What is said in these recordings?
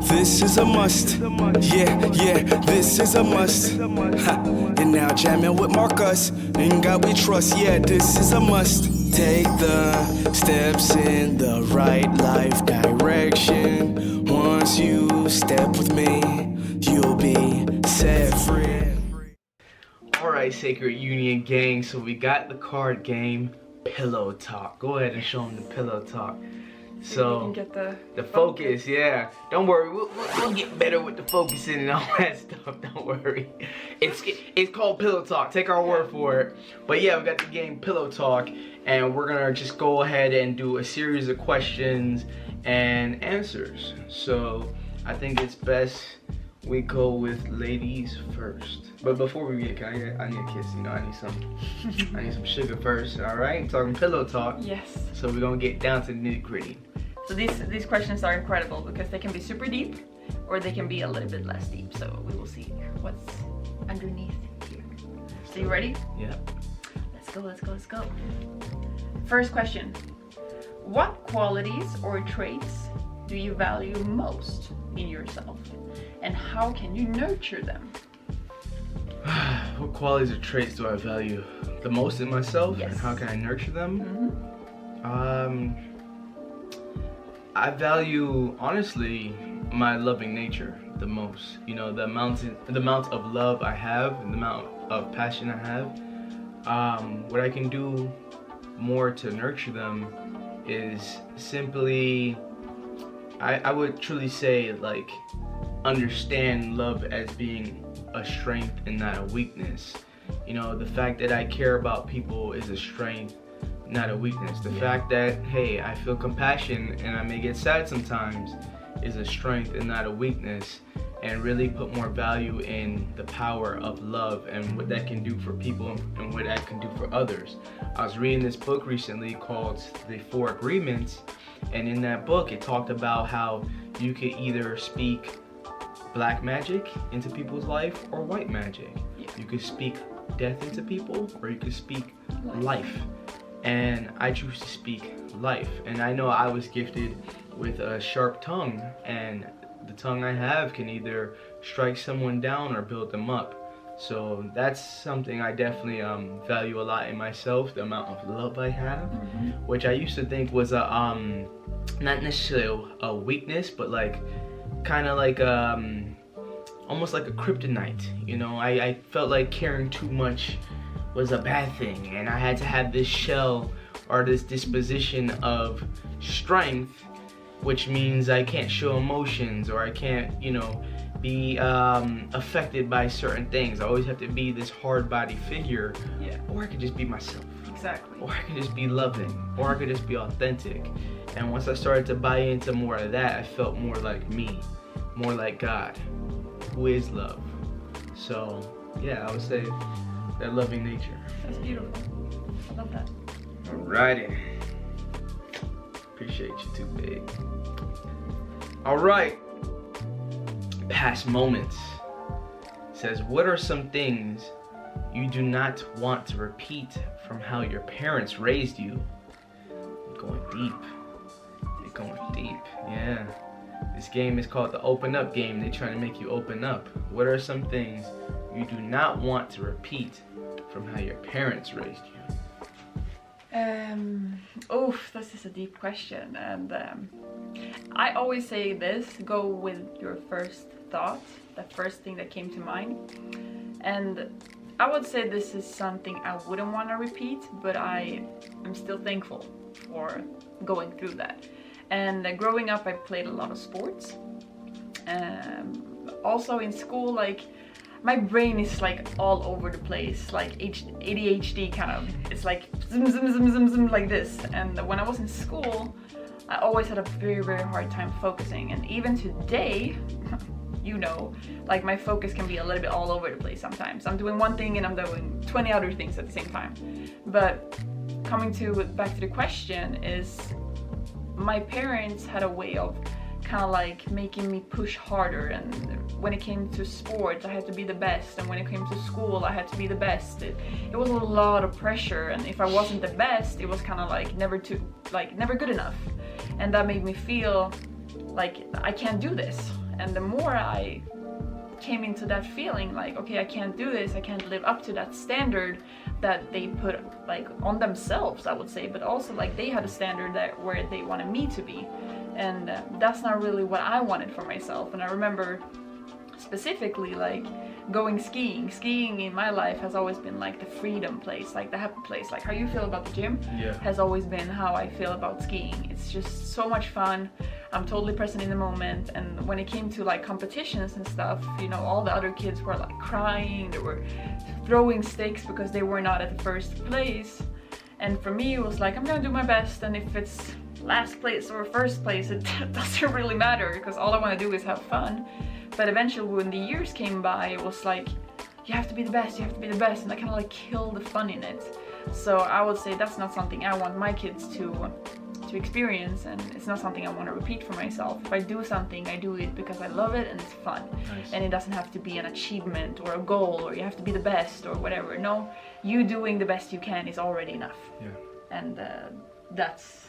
This is a must. Yeah, this is a must. Ha. You're now jamming with Marcus. In God we trust. Yeah, this is a must. Take the steps in the right life direction. Once you step with me, you'll be set free. Alright, Sacred Union gang, so we got the card game Pillow Talk. Go ahead and show them the Pillow Talk. So, we can get the focus, yeah. Don't worry, we'll get better with the focusing and all that stuff, don't worry. It's called Pillow Talk, take our word for it. But yeah, we got the game Pillow Talk, and we're gonna just go ahead and do a series of questions and answers. So, I think it's best we go with ladies first. But before we get, I need a kiss, you know, I need some sugar first, alright? I'm talking Pillow Talk. Yes. So we're gonna get down to the nitty gritty. So these questions are incredible because they can be super deep or they can be a little bit less deep. So we will see what's underneath here. So you ready? Yeah. Let's go. First question. What qualities or traits do you value most in yourself? And how can you nurture them? What qualities or traits do I value the most in myself? Yes. And how can I nurture them? Mm-hmm. I value, honestly, my loving nature the most. You know, the amount of love I have and the amount of passion I have. What I can do more to nurture them is simply, I would truly say, like, understand love as being a strength and not a weakness. You know, the fact that I care about people is a strength, not a weakness. The fact that, hey, I feel compassion and I may get sad sometimes is a strength and not a weakness. And really put more value in the power of love and what that can do for people and what that can do for others. I was reading this book recently called The 4 Agreements, and in that book it talked about how you could either speak black magic into people's life or white magic. You could speak death into people or you could speak life. And I choose to speak life. And I know I was gifted with a sharp tongue, and the tongue I have can either strike someone down or build them up. So that's something I definitely value a lot in myself, the amount of love I have, which I used to think was a not necessarily a weakness, but like kind of like almost like a kryptonite. You know, I felt like caring too much was a bad thing, and I had to have this shell or this disposition of strength, which means I can't show emotions or I can't, you know, be affected by certain things. I always have to be this hard body figure, or I could just be myself. Exactly. Or I could just be loving, or I could just be authentic. And once I started to buy into more of that, I felt more like me, more like God, who is love. So yeah, I would say that loving nature. That's beautiful. I love that. Alrighty. Appreciate you too, babe. Alright. Past moments. It says, what are some things you do not want to repeat from how your parents raised you? They're going deep. They're going deep. Yeah. This game is called the Open Up game. They're trying to make you open up. What are some things you do not want to repeat from how your parents raised you? This is a deep question, and I always say this: go with your first thought, the first thing that came to mind. And I would say this is something I wouldn't want to repeat, but I am still thankful for going through that. And growing up, I played a lot of sports. Also in school, like, my brain is like all over the place, like ADHD kind of. It's like zoom, zoom, zoom, zoom, zoom, like this. And when I was in school, I always had a very, very hard time focusing. And even today, you know, like my focus can be a little bit all over the place sometimes. I'm doing one thing and I'm doing 20 other things at the same time. But coming back to the question is, my parents had a way of kind of like making me push harder, and when it came to sports I had to be the best, and when it came to school I had to be the best. It was a lot of pressure, and if I wasn't the best it was kind of like never good enough, and that made me feel like I can't do this. And the more I came into that feeling like, okay, I can't do this, I can't live up to that standard that they put like on themselves, I would say, but also like they had a standard that where they wanted me to be, and that's not really what I wanted for myself. And I remember specifically like going skiing in my life has always been like the freedom place, like the happy place. Like how you feel about the gym has always been how I feel about skiing. It's just so much fun. I'm totally present in the moment. And when it came to like competitions and stuff, you know, all the other kids were like crying, they were throwing sticks because they were not at the first place. And for me it was like, I'm gonna do my best, and if it's last place or first place, it doesn't really matter, because all I want to do is have fun. But eventually when the years came by, it was like, you have to be the best, you have to be the best, and I kind of like killed the fun in it. So I would say that's not something I want my kids to experience, and it's not something I want to repeat for myself. If I do something, I do it because I love it and it's fun. Nice. And it doesn't have to be an achievement or a goal or you have to be the best or whatever. No, you doing the best you can is already enough. Yeah. And that's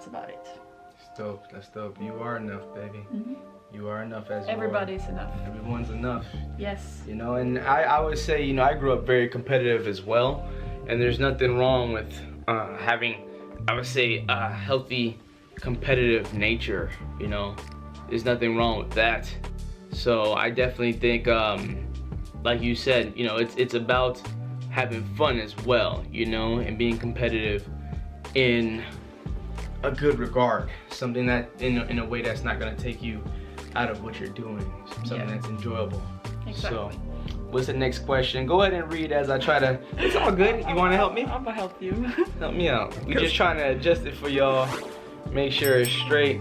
about it. That's dope. That's dope. You are enough, baby. Mm-hmm. You are enough as Everybody's enough. Everyone's enough. Yes. You know, and I would say, you know, I grew up very competitive as well, and there's nothing wrong with having, I would say, a healthy competitive nature. You know, there's nothing wrong with that. So I definitely think, like you said, you know, it's about having fun as well, you know, and being competitive in a good regard, something that in a way that's not going to take you out of what you're doing, something that's enjoyable. Exactly. So what's the next question? Go ahead and read as I try to. It's all good. You want to help me? I'm gonna help you. Help me out. We're just trying to adjust it for y'all, make sure it's straight.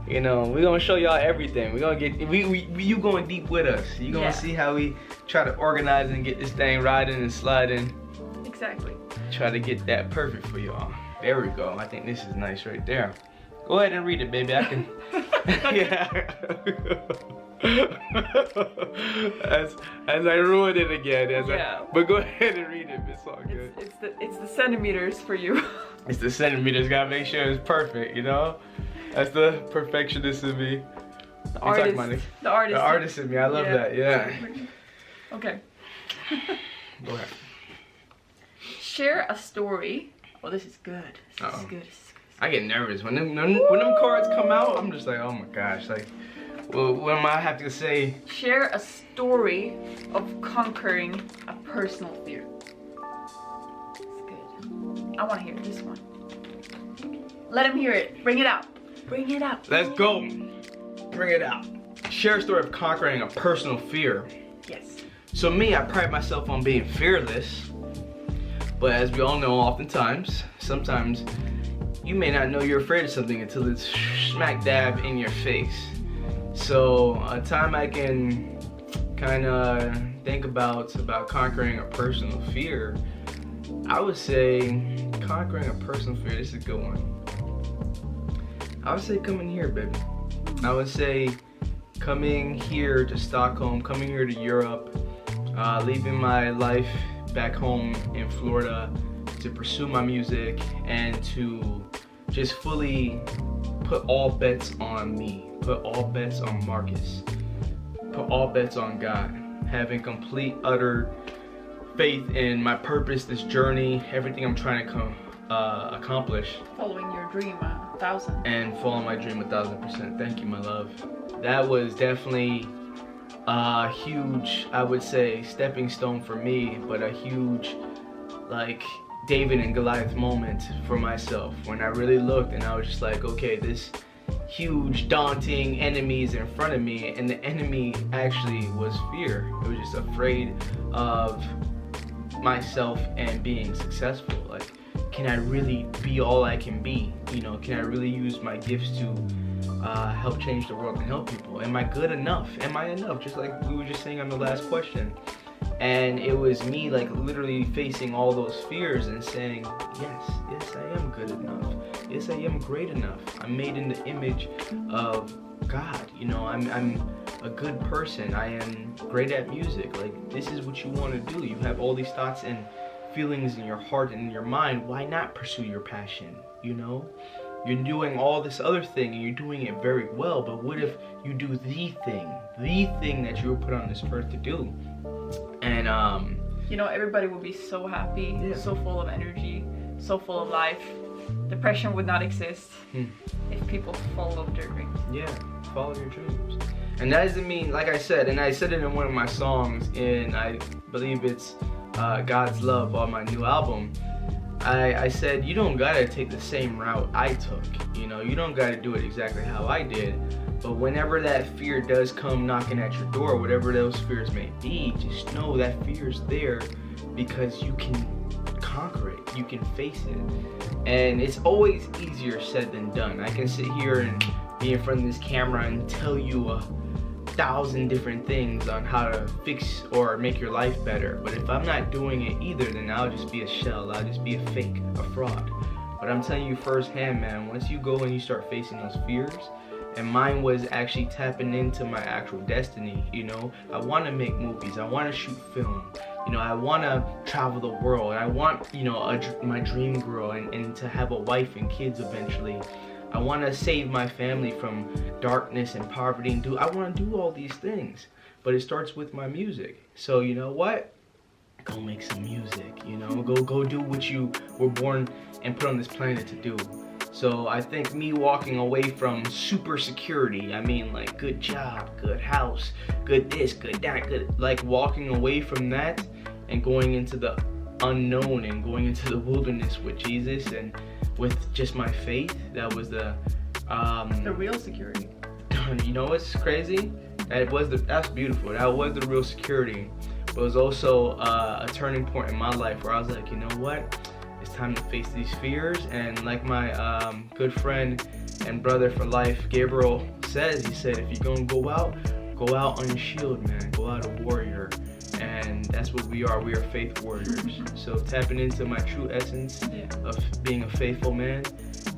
You know, we're gonna show y'all everything. We're gonna get you going deep with us. You're gonna see how we try to organize and get this thing riding and sliding. Exactly. Try to get that perfect for y'all. There we go. I think this is nice right there. Go ahead and read it, baby. I can. Yeah. as I ruined it again. But go ahead and read it. It's all good. It's the centimeters for you. It's the centimeters. Gotta make sure it's perfect. You know. That's the perfectionist in me. The artist in me. I love that. Yeah. Okay. Go ahead. Share a story. Oh, this is good. This is good. I get nervous when them cards come out. I'm just like, oh my gosh, like, well, what am I have to say? Share a story of conquering a personal fear. It's good. I want to hear this one. Let him hear it. Bring it out. Bring it out. Let's go. Bring it out. Share a story of conquering a personal fear. Yes. So me, I pride myself on being fearless. But as we all know, sometimes you may not know you're afraid of something until it's smack dab in your face. So a time I can kind of think about conquering a personal fear, I would say conquering a personal fear, this is a good one. I would say coming here, baby. I would say coming here to Stockholm, coming here to Europe, leaving my life back home in Florida to pursue my music and to just fully put all bets on me, put all bets on Marcus, put all bets on God, having complete, utter faith in my purpose, this journey, everything I'm trying to accomplish. Following your dream 1,000. And following my dream 1,000%. Thank you, my love. That was definitely a huge, I would say, stepping stone for me, but a huge, like, David and Goliath moment for myself when I really looked and I was just like, okay, this huge daunting enemy is in front of me, and the enemy actually was fear. It was just afraid of myself and being successful. Like, can I really be all I can be? You know, can I really use my gifts to help change the world and help people? Am I good enough? Am I enough? Just like we were just saying on the last question. And it was me, like, literally facing all those fears and saying, yes, I am good enough. Yes, I am great enough. I'm made in the image of God. You know, I'm a good person. I am great at music. Like, this is what you want to do. You have all these thoughts and feelings in your heart and in your mind. Why not pursue your passion, you know? You're doing all this other thing and you're doing it very well, but what if you do the thing that you were put on this earth to do? And you know, everybody would be so happy, so full of energy, so full of life. Depression would not exist if people followed their dreams. Yeah, follow your dreams. And that doesn't mean, like I said, and I said it in one of my songs, and I believe it's God's Love on my new album. I said, you don't gotta take the same route I took. You know, you don't gotta do it exactly how I did. But whenever that fear does come knocking at your door, whatever those fears may be, just know that fear's there because you can conquer it. You can face it. And it's always easier said than done. I can sit here and be in front of this camera and tell you 1,000 different things on how to fix or make your life better. But if I'm not doing it either, then I'll just be a shell. I'll just be a fake, a fraud. But I'm telling you firsthand, man, once you go and you start facing those fears, and mine was actually tapping into my actual destiny, you know. I want to make movies. I want to shoot film. You know, I want to travel the world. I want, you know, my dream girl and to have a wife and kids eventually. I want to save my family from darkness and poverty and I want to do all these things. But it starts with my music. So, you know what? Go make some music, you know. Go do what you were born and put on this planet to do. So I think me walking away from super security, I mean like good job, good house, good this, good that, good, like walking away from that and going into the unknown and going into the wilderness with Jesus and with just my faith, that was the real security. You know what's crazy? That's beautiful. That was the real security. But it was also a turning point in my life where I was like, you know what? It's time to face these fears. And like my good friend and brother for life, Gabriel, says, he said, if you're gonna go out on your shield, man. Go out a warrior. And that's what we are. We are faith warriors. So tapping into my true essence of being a faithful man,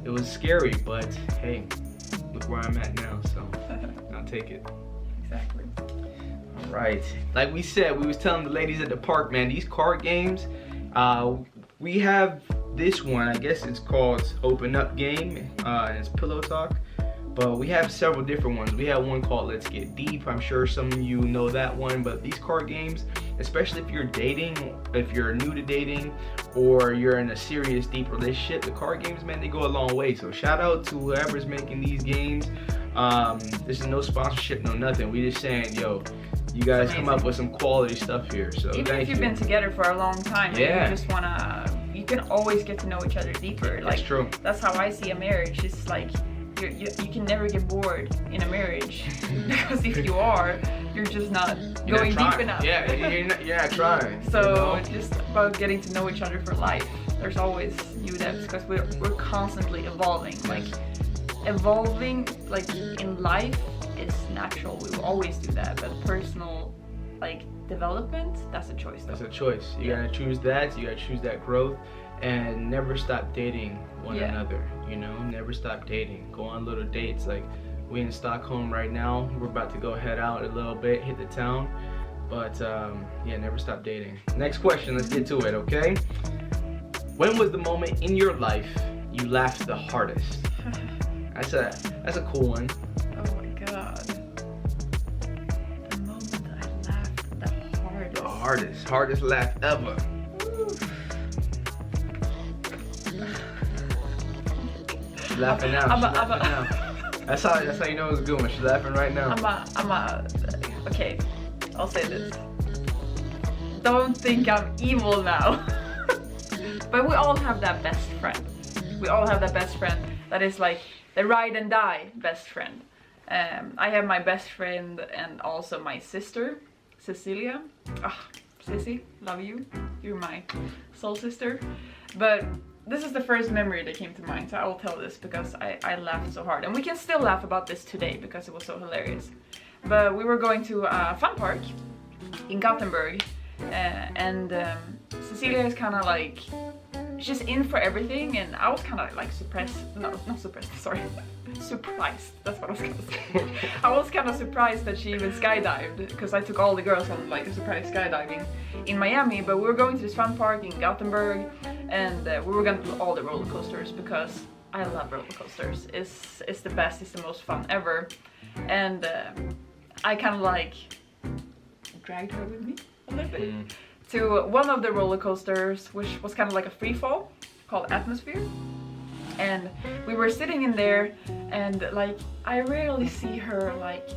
it was scary, but hey, look where I'm at now. So I'll take it. Exactly. All right. Like we said, we was telling the ladies at the park, man, these card games, we have this one, I guess it's called Open Up Game, and it's Pillow Talk. But we have several different ones. We have one called Let's Get Deep. I'm sure some of you know that one. But these card games, especially if you're dating, if you're new to dating, or you're in a serious, deep relationship, the card games, man, they go a long way. So shout out to whoever's making these games. This is no sponsorship, no nothing. We just saying, yo, you guys come up with some quality stuff here. So even if you've been together for a long time, you just wanna, you can always get to know each other deeper. Like, that's true. That's how I see a marriage. It's like you can never get bored in a marriage because if you are, you're just not going deep enough. Yeah, you're not trying. So it's just about getting to know each other for life. There's always new depths because we're constantly evolving. Like evolving, like in life, is natural. We will always do that. But personal, like development, that's a choice. Though. That's a choice. You gotta choose that. You gotta choose that growth, and never stop dating one another. You know, never stop dating. Go on little dates. Like we in Stockholm right now. We're about to go head out a little bit, hit the town. But yeah, never stop dating. Next question. Let's get to it. Okay. When was the moment in your life you laughed the hardest? That's a cool one. Oh my god. The moment I laughed the hardest. The hardest laugh ever. She's laughing now. That's how you know it's a good one. She's laughing right now. Okay, I'll say this. Don't think I'm evil now. But we all have that best friend. We all have that best friend that is like the ride and die best friend. I have my best friend and also my sister, Cecilia. Sissy, love you. You're my soul sister. But this is the first memory that came to mind, so I will tell this because I laughed so hard. And we can still laugh about this today because it was so hilarious. But we were going to a fun park in Gothenburg, and Cecilia is kind of like, she's in for everything, and I was kind of like surprised, that's what I was gonna say. I was kind of surprised that she even skydived, because I took all the girls on like a surprise skydiving in Miami, but we were going to this fun park in Gothenburg, and we were gonna do all the roller coasters, because I love roller coasters. It's the best, it's the most fun ever. And I kind of like dragged her with me a little bit to one of the roller coasters, which was kind of like a free fall called Atmosphere. And we were sitting in there, and like I rarely see her like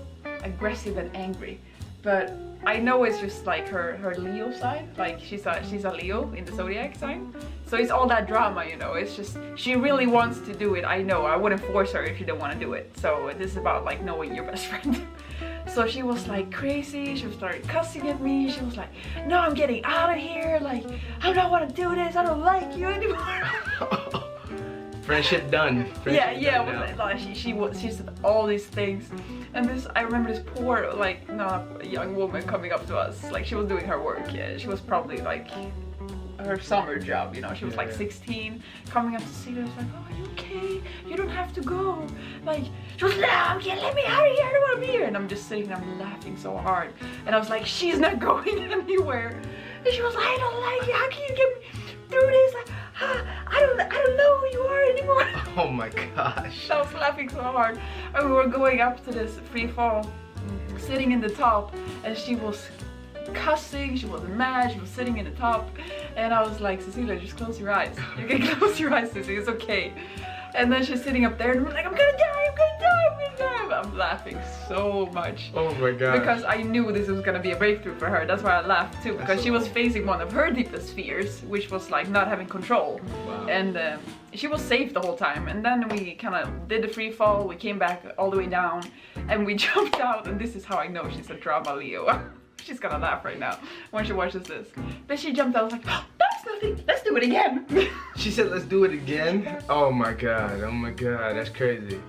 aggressive and angry, but I know it's just like her Leo side. Like she's a Leo in the zodiac sign, so it's all that drama, you know. It's just she really wants to do it. I know I wouldn't force her if she didn't want to do it. So this is about like knowing your best friend. So she was like crazy, she started cussing at me, she was like, no, I'm getting out of here, like, I don't want to do this, I don't like you anymore. Friendship done. Friendship yeah, done like she said all these things. And this, I remember this poor, like, young woman coming up to us, like she was doing her work, yeah, she was probably like, her summer job, you know, she was like 16, coming up to see us like, oh, are you okay? You don't have to go. Like, she was like, no, okay, let me out of here, I don't want to be here. And I'm just sitting there, I'm laughing so hard. And I was like, she's not going anywhere. And she was like, I don't like you, how can you get me through this? Like, I don't know who you are anymore. Oh my gosh. I was laughing so hard. And we were going up to this free fall, sitting in the top, and she was cussing, she was mad, she was sitting in the top, and I was like, Cecilia, just close your eyes. You can close your eyes, Cecilia, it's okay. And then she's sitting up there and I'm like, I'm gonna die, I'm gonna die, I'm gonna die. But I'm laughing so much. Oh my god. Because I knew this was gonna be a breakthrough for her. That's why I laughed too, because she was facing one of her deepest fears, which was like not having control. Wow. And she was safe the whole time. And then we kind of did the free fall, we came back all the way down, and we jumped out, and this is how I know she's a drama Leo. She's gonna laugh right now when she watches this. But she jumped out, I was like, oh, that's nothing, let's do it again. She said, let's do it again? Oh my god, that's crazy.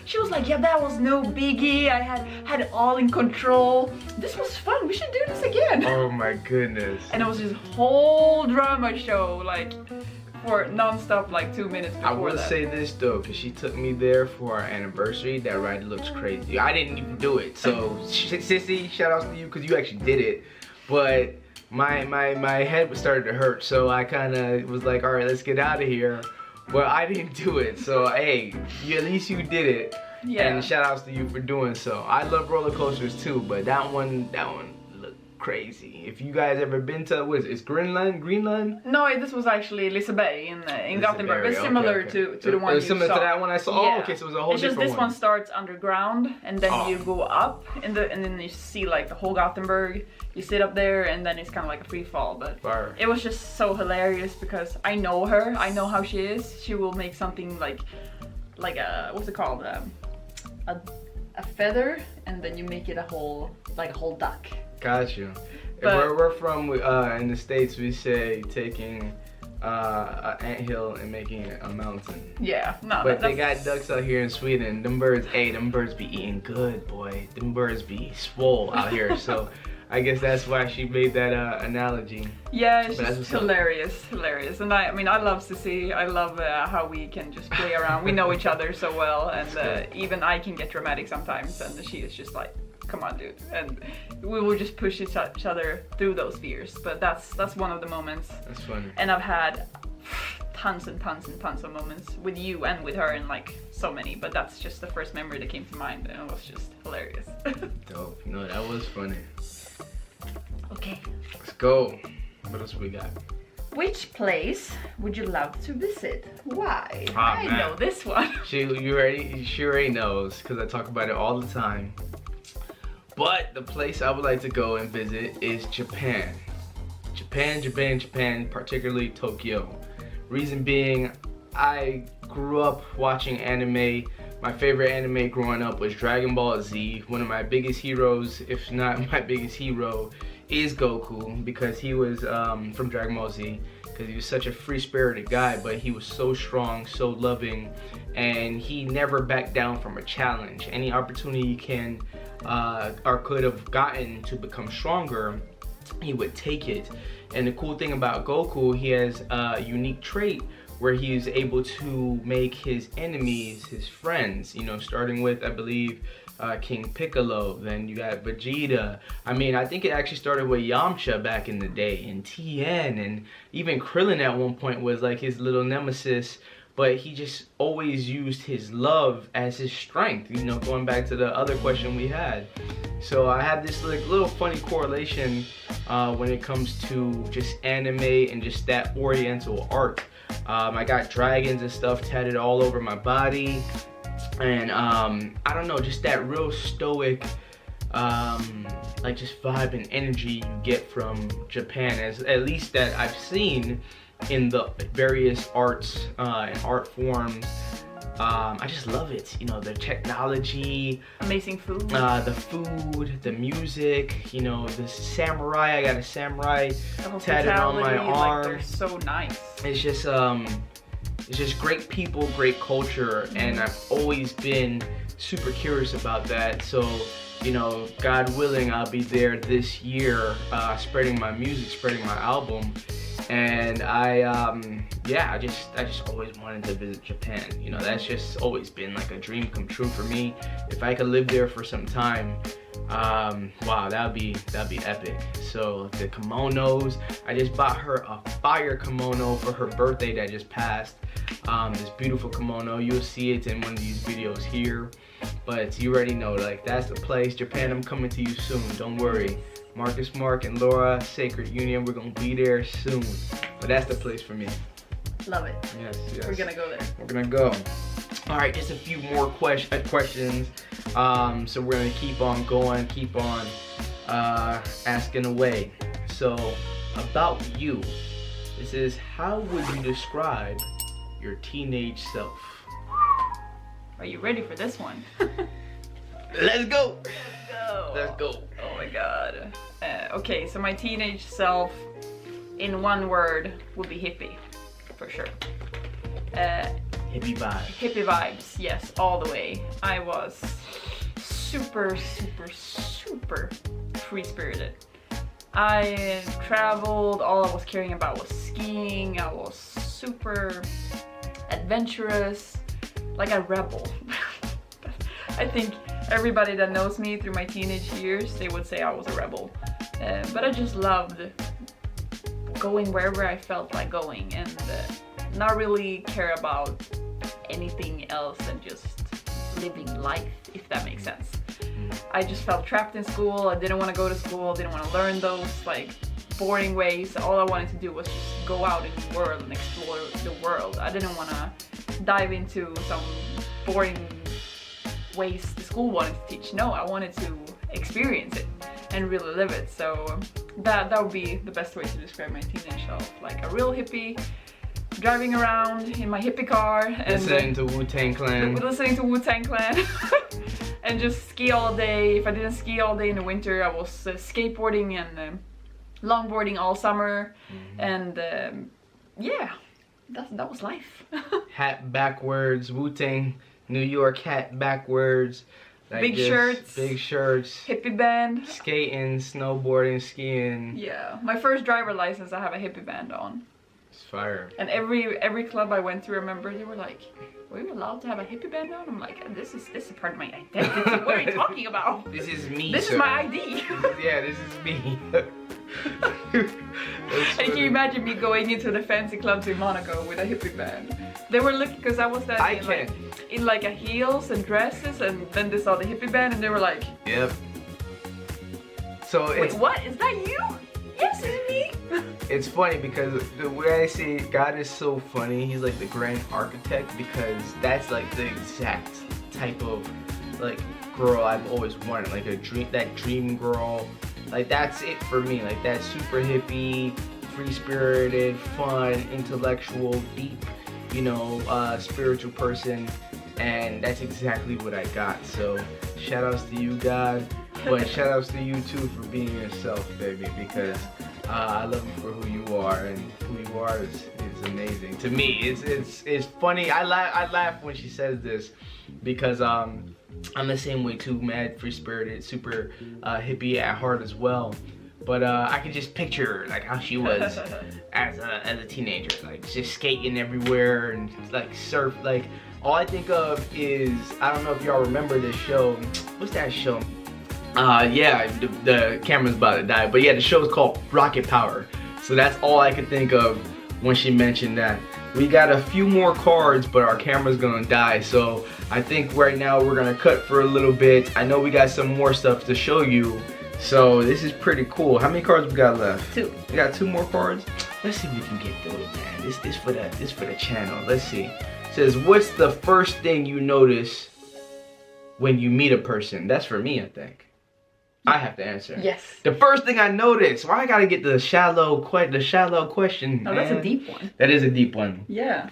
She was like, yeah, that was no biggie, I had it all in control. This was fun, we should do this again. Oh my goodness. And it was this whole drama show, like, for non-stop, like 2 minutes before I will that. say this though, because she took me there for our anniversary. That ride looks crazy. I didn't even do it, so sissy, shout outs to you because you actually did it. But my head started to hurt, so I kind of was like, all right, let's get out of here. But I didn't do it, so hey, at least you did it. Yeah. And shout outs to you for doing so. I love roller coasters too, but that one looked crazy. If you guys ever been to, what is it, it's Greenland? No, this was actually Liseberg in Gothenburg. It's similar to the one you saw. Similar to that one I saw? Yeah. Oh, okay, so it was a whole it's different just this one. one starts underground, and then you go up, and then you see like the whole Gothenburg. You sit up there, and then it's kind of like a free fall. But Fire. it was just so hilarious because I know her. I know how she is. She will make something like a, what's it called? A feather, and then you make it a whole duck. Got you. But Where we're from, in the States, we say taking an anthill and making it a mountain. Yeah, no. But they got ducks out here in Sweden. Them birds be eating good, boy. Them birds be swole out here. So I guess that's why she made that analogy. Yeah, it's But just hilarious. And I mean, I love Sissy. I love how we can just play around. We know each other so well, and even I can get dramatic sometimes, and she is just like, come on, dude. And we will just push each other through those fears. But that's one of the moments. That's funny. And I've had tons and tons and tons of moments with you and with her, and like so many. But that's just the first memory that came to mind, and it was just hilarious. Dope. No, that was funny. Okay. Let's go. What else we got? Which place would you love to visit? Why? Oh, I man. know this one. She already knows because I talk about it all the time. But the place I would like to go and visit is Japan. Japan, particularly Tokyo. Reason being, I grew up watching anime. My favorite anime growing up was Dragon Ball Z. One of my biggest heroes, if not my biggest hero, is Goku, because he was from Dragon Ball Z, because he was such a free-spirited guy, but he was so strong, so loving, and he never backed down from a challenge. Any opportunity he can or could have gotten to become stronger, he would take it. And the cool thing about Goku, he has a unique trait where he is able to make his enemies his friends, you know, starting with, I believe, King Piccolo, then you got Vegeta. I mean, I think it actually started with Yamcha back in the day, and Tien, and even Krillin at one point was like his little nemesis. but he just always used his love as his strength, you know, going back to the other question we had. So I have this like little funny correlation when it comes to just anime and just that oriental art. I got dragons and stuff tatted all over my body, and I don't know, just that real stoic like just vibe and energy you get from Japan, as at least that I've seen in the various arts and art forms. I just love it, you know, the technology, amazing food, the food, the music, you know, the samurai. I got a samurai tatted on my arm. Like, they're so nice. It's just great people, great culture, and I've always been super curious about that. So, you know, God willing, I'll be there this year, spreading my music, spreading my album. And yeah, I just always wanted to visit Japan. You know, that's just always been like a dream come true for me. If I could live there for some time, wow, that'd be epic. So the kimonos, I just bought her a fire kimono for her birthday that just passed. This beautiful kimono, you'll see it in one of these videos here. But you already know, like, that's the place. Japan, I'm coming to you soon, don't worry. Marcus, Mark, and Laura, Sacred Union, we're gonna be there soon. But that's the place for me. Love it. Yes, yes. We're gonna go there. We're gonna go. All right, just a few more questions. So we're gonna keep on going, keep on asking away. So about you, this is, how would you describe your teenage self? Are you ready for this one? Let's go. Let's go. Oh my god. Okay, so my teenage self, in one word, would be hippie, for sure. Hippie vibes. Hippie vibes, yes, all the way. I was super free-spirited. I traveled, all I was caring about was skiing. I was super adventurous, like a rebel. I think everybody that knows me through my teenage years, they would say I was a rebel. But I just loved going wherever I felt like going, and not really care about anything else than just living life, if that makes sense. I just felt trapped in school. I didn't want to go to school, didn't want to learn those like boring ways. All I wanted to do was just go out in the world and explore the world. I didn't want to dive into some boring ways the school wanted to teach. No, I wanted to experience it and really live it. So that would be the best way to describe my teenage self, like a real hippie, driving around in my hippie car and listening to Wu-Tang Clan. Listening to Wu-Tang Clan. And just ski all day. If I didn't ski all day in the winter, I was skateboarding and longboarding all summer. And yeah, that was life. Hat backwards, Wu-Tang New York hat backwards. Like big shirts. Big shirts. Hippie band. Skating, snowboarding, skiing. Yeah, my first driver license, I have a hippie band on. It's fire. And every club I went to, remember, they were like, "Were you allowed to have a hippie band on?" I'm like, this is part of my identity. What are you talking about? This is me. This is my ID. Yeah, this is me. And can you imagine me going into the fancy clubs in Monaco with a hippie band? They were looking, because I was in like a heels and dresses, and then they saw the hippie band and they were like, yep. So wait, what? Is that you? Yes, it's me. It's funny because the way I see it, God is so funny. He's like the grand architect, because that's like the exact type of like girl I've always wanted, like that dream girl. Like that's it for me. Like that super hippie, free-spirited, fun, intellectual, deep, you know, spiritual person. And that's exactly what I got. So shout outs to you, God. But shout outs to you too for being yourself, baby, because I love you for who you are, and who you are is amazing. To me, it's funny. I laugh when she says this, because I'm the same way too, mad, free-spirited, super hippie at heart as well. But I could just picture like how she was as a teenager, like just skating everywhere and like surf. Like all I think of is, I don't know if y'all remember this show. What's that show? Yeah, the camera's about to die, but yeah, the show is called Rocket Power. So that's all I could think of when she mentioned that. We got a few more cards, but our camera's gonna die. So I think right now we're gonna cut for a little bit. I know we got some more stuff to show you. So this is pretty cool. How many cards we got left? 2. We got 2 more cards. Let's see if we can get through it, man. This for the channel. Let's see. It says, what's the first thing you notice when you meet a person? That's for me, I think. I have to answer. Yes. The first thing I noticed. Why I gotta get the shallow question? No, that's a deep one. That is a deep one. Yeah.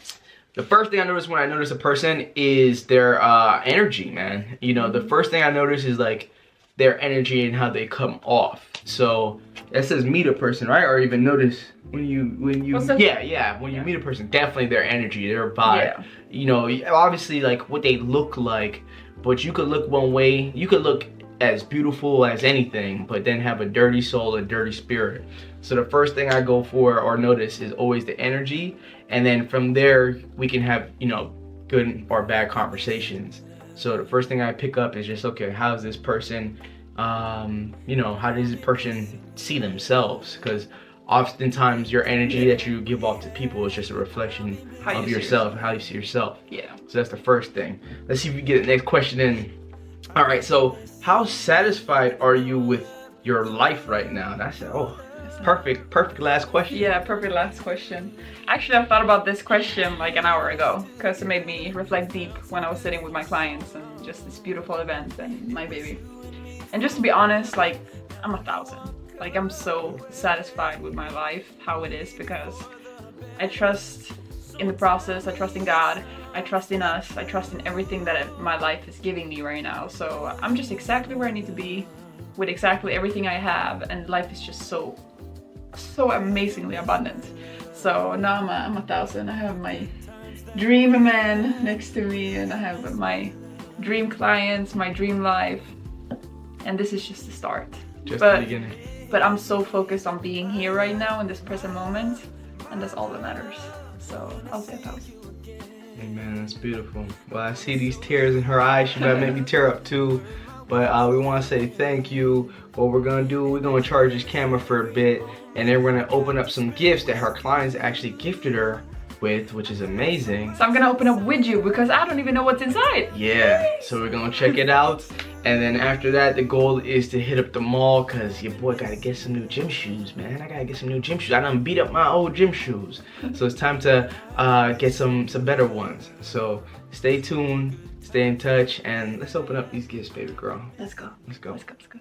The first thing I notice when I notice a person is their energy, man. You know, the first thing I notice is like their energy and how they come off. So that says meet a person, right? Or even notice when you when you meet a person, definitely their energy, their vibe. Yeah. You know, obviously like what they look like, but you could look one way, you could look as beautiful as anything, but then have a dirty soul, a dirty spirit. So the first thing I go for or notice is always the energy, and then from there we can have, you know, good or bad conversations. So the first thing I pick up is just, okay, how's this person, you know, how does this person see themselves? Because oftentimes your energy that you give off to people is just a reflection of yourself, how you see yourself. Yeah. So that's the first thing. Let's see if we get the next question in. All right, so how satisfied are you with your life right now? That's perfect last question. Yeah, perfect last question. Actually, I thought about this question like an hour ago because it made me reflect deep when I was sitting with my clients and just this beautiful event and my baby. And just to be honest, like, I'm 1,000. Like, I'm so satisfied with my life, how it is, because I trust in the process, I trust in God, I trust in us, I trust in everything that my life is giving me right now. So I'm just exactly where I need to be with exactly everything I have, and life is just so amazingly abundant. So now I'm 1,000. I have my dream man next to me, and I have my dream clients, my dream life, and this is just the start. Just the beginning. But I'm so focused on being here right now in this present moment, and that's all that matters. So I'll say 1,000. Hey man, that's beautiful. Well, I see these tears in her eyes. She might make me tear up too. But we want to say thank you. What we're going to do, we're going to charge this camera for a bit, and then we're going to open up some gifts that her clients actually gifted her with, which is amazing. So I'm going to open up with you because I don't even know what's inside. Yeah, so we're going to check it out. And then after that, the goal is to hit up the mall because your boy got to get some new gym shoes, man. I got to get some new gym shoes. I done beat up my old gym shoes. So it's time to get some better ones. So stay tuned, stay in touch, and let's open up these gifts, baby girl. Let's go. Let's go. Let's go. Let's go.